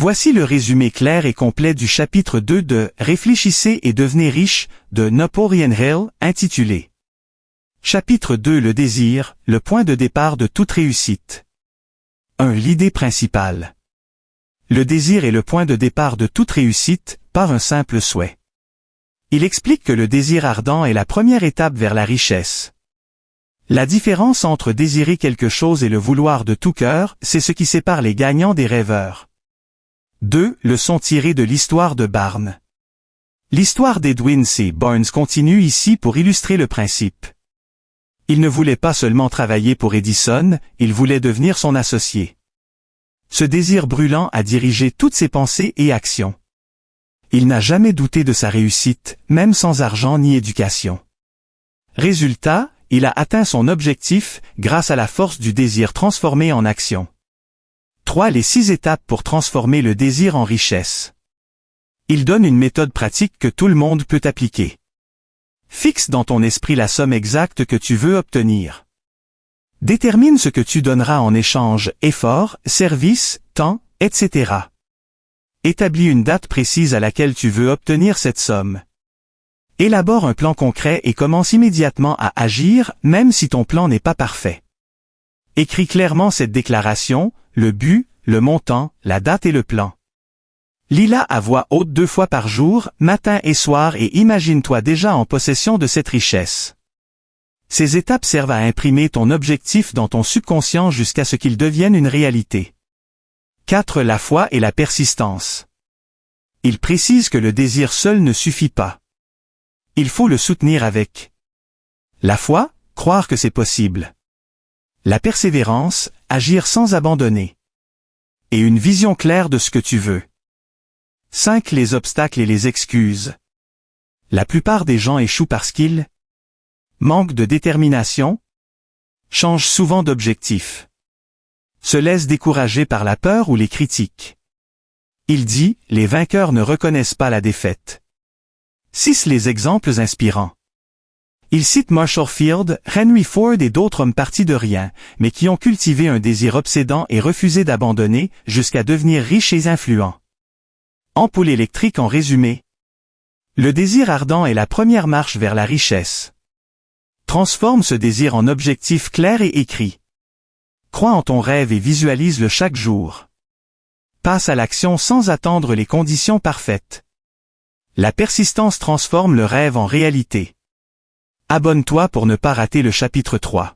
Voici le résumé clair et complet du chapitre 2 de « Réfléchissez et devenez riche » de Napoleon Hill, intitulé « Chapitre 2 Le désir, le point de départ de toute réussite ». 1. L'idée principale. Le désir est le point de départ de toute réussite, pas un simple souhait. Il explique que le désir ardent est la première étape vers la richesse. La différence entre désirer quelque chose et le vouloir de tout cœur, c'est ce qui sépare les gagnants des rêveurs. 2. Leçon tirée de l'histoire de Barnes. L'histoire d'Edwin C. Barnes continue ici pour illustrer le principe. Il ne voulait pas seulement travailler pour Edison, il voulait devenir son associé. Ce désir brûlant a dirigé toutes ses pensées et actions. Il n'a jamais douté de sa réussite, même sans argent ni éducation. Résultat, il a atteint son objectif grâce à la force du désir transformé en action. 3. Les 6 étapes pour transformer le désir en richesse. Il donne une méthode pratique que tout le monde peut appliquer. Fixe dans ton esprit la somme exacte que tu veux obtenir. Détermine ce que tu donneras en échange, effort, service, temps, etc. Établis une date précise à laquelle tu veux obtenir cette somme. Élabore un plan concret et commence immédiatement à agir, même si ton plan n'est pas parfait. Écris clairement cette déclaration, le but, le montant, la date et le plan. Lis-la à voix haute 2 fois par jour, matin et soir et imagine-toi déjà en possession de cette richesse. Ces étapes servent à imprimer ton objectif dans ton subconscient jusqu'à ce qu'il devienne une réalité. 4. La foi et la persistance. Il précise que le désir seul ne suffit pas. Il faut le soutenir avec la foi, croire que c'est possible. La persévérance, agir sans abandonner. Et une vision claire de ce que tu veux. 5. Les obstacles et les excuses. La plupart des gens échouent parce qu'ils manquent de détermination, changent souvent d'objectif, se laissent décourager par la peur ou les critiques. Il dit, les vainqueurs ne reconnaissent pas la défaite. 6. Les exemples inspirants. Il cite Marshall Field, Henry Ford et d'autres hommes partis de rien, mais qui ont cultivé un désir obsédant et refusé d'abandonner, jusqu'à devenir riches et influents. Ampoule électrique en résumé. Le désir ardent est la première marche vers la richesse. Transforme ce désir en objectif clair et écrit. Crois en ton rêve et visualise-le chaque jour. Passe à l'action sans attendre les conditions parfaites. La persistance transforme le rêve en réalité. Abonne-toi pour ne pas rater le chapitre 3.